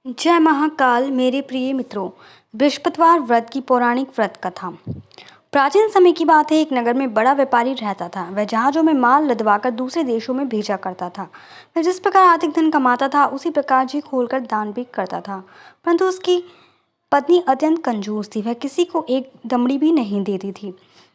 जय महाकाल मेरे प्रिय मित्रों। बृहस्पतिवार व्रत की पौराणिक व्रत कथा। प्राचीन समय की बात है। एक नगर में बड़ा व्यापारी रहता था। वह जहाजों में माल लदवाकर दूसरे देशों में भेजा करता था। वह जिस प्रकार आर्थिक धन कमाता था उसी प्रकार जी खोलकर दान भी करता था। परंतु उसकी पत्नी अत्यंत कंजूस थी। वह किसी को एक दमड़ी भी नहीं देती थी।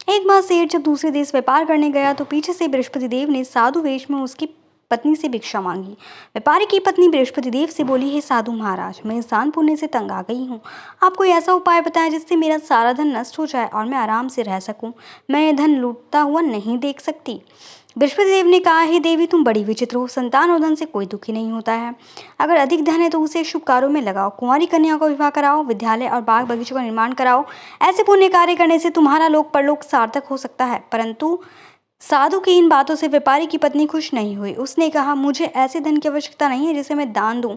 एक बार सेठ जब दूसरे देश व्यापार करने गया तो पीछे से बृहस्पति देव ने साधु वेश में उसकी पत्नी से भिक्षा मांगी। व्यापारी की पत्नी बृहस्पति देव से बोली, हे साधु महाराज, मैं इस दान पुण्य से तंग आ गई हूँ। आप कोई ऐसा उपाय बताएं जिससे मेरा सारा धन नष्ट हो जाए और मैं आराम से रह सकूं। मैं यह धन लूटता हुआ नहीं देख सकती। बृहस्पति देव ने कहा, हे देवी, तुम बड़ी विचित्र हो। संतान और धन से कोई दुखी नहीं होता है। अगर अधिक धन है तो उसे शुभ कार्यों में लगाओ। कुंवारी कन्या को विवाह कराओ, विद्यालय और बाग बगीचों का निर्माण कराओ। ऐसे पुण्य कार्य करने से तुम्हारा लोक परलोक सार्थक हो सकता है। परंतु साधु की इन बातों से व्यापारी की पत्नी खुश नहीं हुई। उसने कहा, मुझे ऐसे धन की आवश्यकता नहीं है जिसे मैं दान दूं।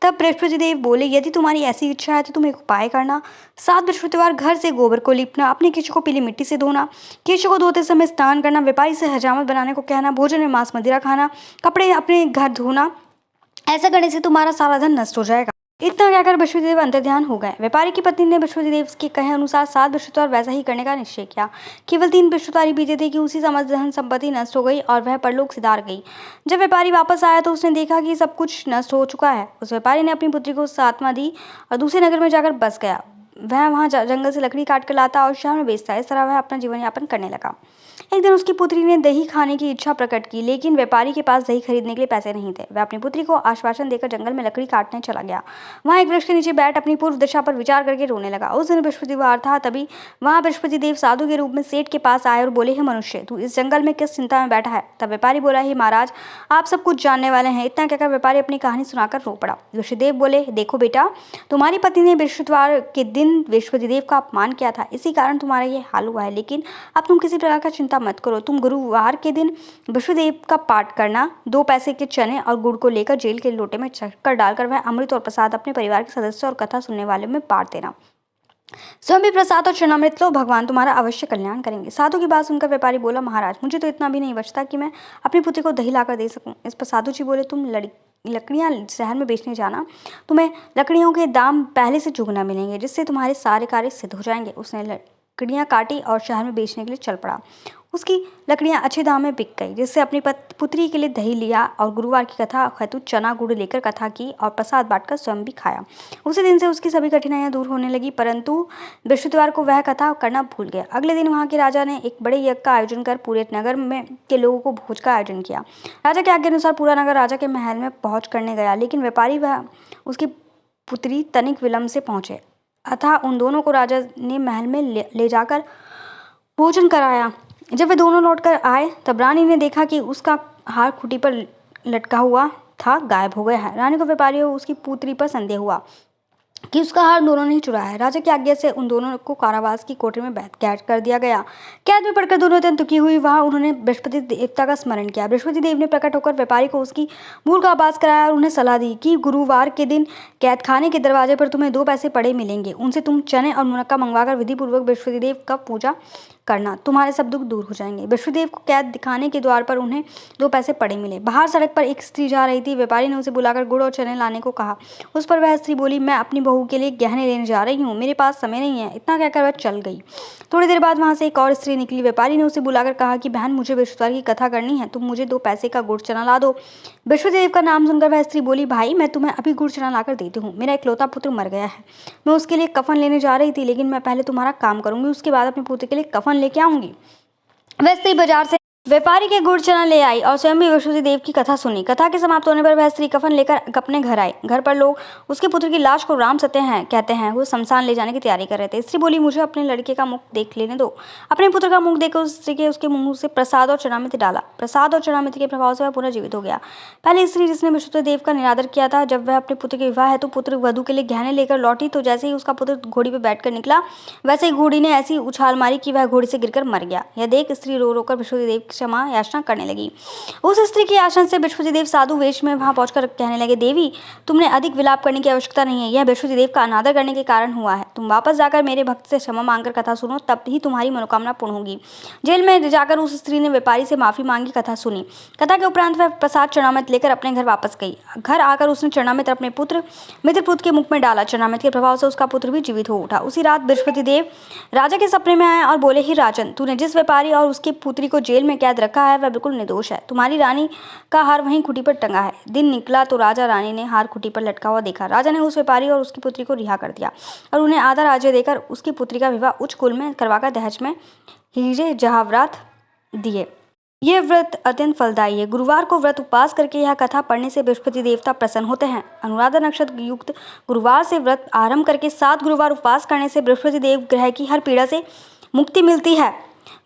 तब बृहस्पति देव बोले, यदि तुम्हारी ऐसी इच्छा है तो तुम एक उपाय करना। 7 बृहस्पतिवार घर से गोबर को लीपना, अपने केशों को पीली मिट्टी से धोना, केशों को धोते समय स्नान करना, व्यापारी से हजामत बनाने को कहना, भोजन में मांस मदिरा खाना, कपड़े अपने घर धोना। ऐसा करने से तुम्हारा सारा धन नष्ट हो जाएगा। इतना कहकर बृहस्पति देव अंतर्ध्यान हो गए। व्यापारी की पत्नी ने बृहस्पति देव के कहे अनुसार 7 बृहस्पतिवार वैसा ही करने का निश्चय किया। केवल 3 बृहस्पतिवार ही बीते थे कि उसी समय धन संपत्ति नष्ट हो गई और वह परलोक सिधार गई। जब व्यापारी वापस आया तो उसने देखा कि सब कुछ नष्ट हो चुका है। उस व्यापारी ने अपनी पुत्री को सात्मा दी और दूसरे नगर में जाकर बस गया। वह वहाँ जंगल से लकड़ी काट कर लाता और शहर में बेचता। इस तरह वह अपना जीवन यापन करने लगा। एक दिन उसकी पुत्री ने दही खाने की इच्छा प्रकट की, लेकिन व्यापारी के पास दही खरीदने के लिए पैसे नहीं थे। वह अपनी पुत्री को आश्वासन देकर जंगल में लकड़ी काटने चला गया। वहां एक वृक्ष के नीचे बैठ अपनी पूर्व दशा पर विचार करके रोने लगा। उस दिन बृहस्पतिवार था। तभी वहां बृहस्पति देव साधु के रूप में सेठ के पास आए और बोले, हे मनुष्य, तू इस जंगल में किस चिंता में बैठा है? तब व्यापारी बोला, हे महाराज, आप सब कुछ जानने वाले हैं। इतना कहकर व्यापारी अपनी कहानी सुनाकर रो पड़ा। बृहस्पतिदेव बोले, देखो बेटा, तुम्हारी पत्नी ने बृहस्पतिवार के दिन बृहस्पति देव का अपमान किया था, इसी कारण तुम्हारा ये हाल हुआ है। लेकिन अब तुम किसी प्रकार का चिंता मत करो। तुम गुरुवार के दिन बृहस्पतिदेव का पाठ करना। 2 पैसे के चने और गुड़ को लेकर जेल के लोटे में शक्कर डालकर वह अमृत और प्रसाद अपने परिवार के सदस्यों और कथा सुनने वाले में बांट देना। स्वयं भी प्रसाद और चरणामृत लो, भगवान तुम्हारा अवश्य कल्याण करेंगे। साधु की बात सुनकर व्यापारी बोला, महाराज, मुझे तो इतना भी नहीं बचता कि मैं अपनी पुत्री को दही लाकर दे सकूं। इस पर साधु जी बोले, तुम लकड़ियां शहर में बेचने जाना। तुम्हें लकड़ियों के दाम पहले से चुगना मिलेंगे, जिससे तुम्हारे सारे कार्य सिद्ध हो जाएंगे। उसने लकड़ियां काटी और शहर में बेचने के लिए चल पड़ा। उसकी लकड़ियां अच्छे दाम में बिक गई, जिससे अपनी पुत्री के लिए दही लिया और गुरुवार की कथा हेतु चना गुड़ लेकर कथा की और प्रसाद बांटकर स्वयं भी खाया। उसी दिन से उसकी सभी कठिनाइयां दूर होने लगी। परंतु बृहस्पतिवार को वह कथा करना भूल गया। अगले दिन वहां के राजा ने एक बड़े यज्ञ का आयोजन कर पूरे नगर में के लोगों को भोज का आयोजन किया। राजा के आज्ञा अनुसार पूरा नगर राजा के महल में पहुंच करने गया, लेकिन व्यापारी वह उसकी पुत्री तनिक विलंब से पहुंचे। अतः उन दोनों को राजा ने महल में ले जाकर भोजन कराया। जब वे दोनों लौटकर आए तब रानी ने देखा कि उसका हार खूंटी पर लटका हुआ था गायब हो गया है। रानी को व्यापारी और उसकी पुत्री पर संदेह हुआ कि उसका हार दोनों ने चुराया है। राजा की आज्ञा से उन दोनों को कारावास की कोठरी में कैद कर दिया गया। कैद में पड़कर दोनों अत्यंत दुखी हुई। वहां उन्होंने बृहस्पति देवता का स्मरण किया। बृहस्पति देव ने प्रकट होकर व्यापारी को उसकी भूल का आभास कराया और उन्हें सलाह दी कि गुरुवार के दिन कैद खाने के दरवाजे पर तुम्हें 2 पैसे पड़े मिलेंगे। उनसे तुम चने और मुनक्का मंगवाकर विधि पूर्वक बृहस्पति देव का पूजा करना। तुम्हारे सब दुख दूर हो जाएंगे। बृहस्पति देव को कैद दिखाने के द्वार पर उन्हें 2 पैसे पड़े मिले। बाहर सड़क पर एक स्त्री जा रही थी। व्यापारी ने उसे बुलाकर गुड़ और चने लाने को कहा। उस पर वह स्त्री बोली, मैं अपनी बहू के लिए गहने लेने जा रही हूँ, मेरे पास समय नहीं है। इतना कहकर वह चल गई। थोड़ी देर बाद वहां से एक और स्त्री निकली। व्यापारी ने उसे बुलाकर कहा कि बहन, मुझे बृहस्पतिवार की कथा करनी है, तुम मुझे 2 पैसे का गुड़ चना ला दो। बृहस्पति देव का नाम सुनकर वह स्त्री बोली, भाई, मैं तुम्हें अभी गुड़ चना लाकर देती हूँ। मेरा इकलौता पुत्र मर गया है। मैं उसके लिए कफन लेने जा रही थी, लेकिन मैं पहले तुम्हारा काम करूंगी, उसके बाद अपने पुत्र के लिए कफन लेके आऊंगी। वह स्त्री बाजार से व्यापारी के गुड़ चना ले आई और स्वयं भी बृहस्पति देव की कथा सुनी। कथा के समाप्त होने पर वह स्त्री कफन लेकर अपने घर आई। घर पर लोग उसके पुत्र की लाश को राम सत्य हैं कहते हैं वो शमशान ले जाने की तैयारी कर रहे थे। स्त्री बोली, मुझे अपने लड़के का मुख देख लेने दो। अपने पुत्र का मुख देखकर उस स्त्री के उसके मुंह से प्रसाद और चरणामृत डाला। प्रसाद और चरणामृत के प्रभाव से वह पुनः जीवित हो गया। पहले स्त्री जिसने बृहस्पति देव का निरादर किया था, जब वह अपने पुत्र के विवाह हेतु पुत्र वधु के लिए गहने लेकर लौटी तो जैसे ही उसका पुत्र घोड़ी पर बैठकर निकला, वैसे ही घोड़ी ने ऐसी उछाल मारी कि वह घोड़ी से गिरकर मर गया। यह देख स्त्री रो रोकर बृहस्पति देव क्षमा याचना करने लगी। उस स्त्री के आसन से बृहस्पति देव साधु वेश में वहां पहुंचकर कहने लगे, देवी तुमने अधिक विलाप करने की आवश्यकता नहीं है, यह बृहस्पति देव का अनादर करने के कारण हुआ है। तुम वापस जाकर मेरे भक्त से क्षमा मांगकर कथा सुनो, तब ही तुम्हारी मनोकामना पूर्ण होगी। जेल में जाकर उस स्त्री ने व्यापारी से माफी मांगी, कथा सुनी। कथा के उपरांत वह प्रसाद चरणामृत लेकर अपने घर वापस गई। घर आकर उसने चरणामृत अपने पुत्र मित्रपुत्र के मुख में डाला। चरणामृत के प्रभाव से उसका पुत्र भी जीवित हो उठा। उसी रात बृहस्पति देव राजा के सपने में आए और बोले, ही राजन, तूने जिस व्यापारी और उसकी पुत्री को जेल में कैद रखा है वह बिल्कुल निर्दोष है। तुम्हारी रानी का हार वहीं खूंटी पर टंगा है। दिन निकला तो राजा रानी ने हार खूंटी पर लटका हुआ देखा। राजा ने उस व्यापारी और उसकी पुत्री को रिहा कर दिया और उन्हें आधा राज्य देकर उसकी पुत्री का विवाह उच्च कुल में करवाकर दहेज में हीरे जवाहरात दिए। यह व्रत अत्यंत फलदायी है। गुरुवार को व्रत उपवास करके यह कथा पढ़ने से बृहस्पति देवता प्रसन्न होते हैं। अनुराधा नक्षत्र युक्त गुरुवार से व्रत आरंभ करके 7 गुरुवार उपवास करने से बृहस्पति देव ग्रह की हर पीड़ा से मुक्ति मिलती है।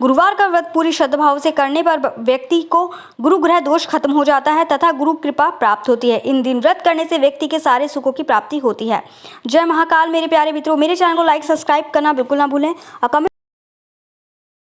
गुरुवार का व्रत पूरी श्रद्धाभाव से करने पर व्यक्ति को गुरु ग्रह दोष खत्म हो जाता है तथा गुरु कृपा प्राप्त होती है। इन दिन व्रत करने से व्यक्ति के सारे सुखों की प्राप्ति होती है। जय महाकाल मेरे प्यारे मित्रों, मेरे चैनल को लाइक सब्सक्राइब करना बिल्कुल ना भूलें और कमेंट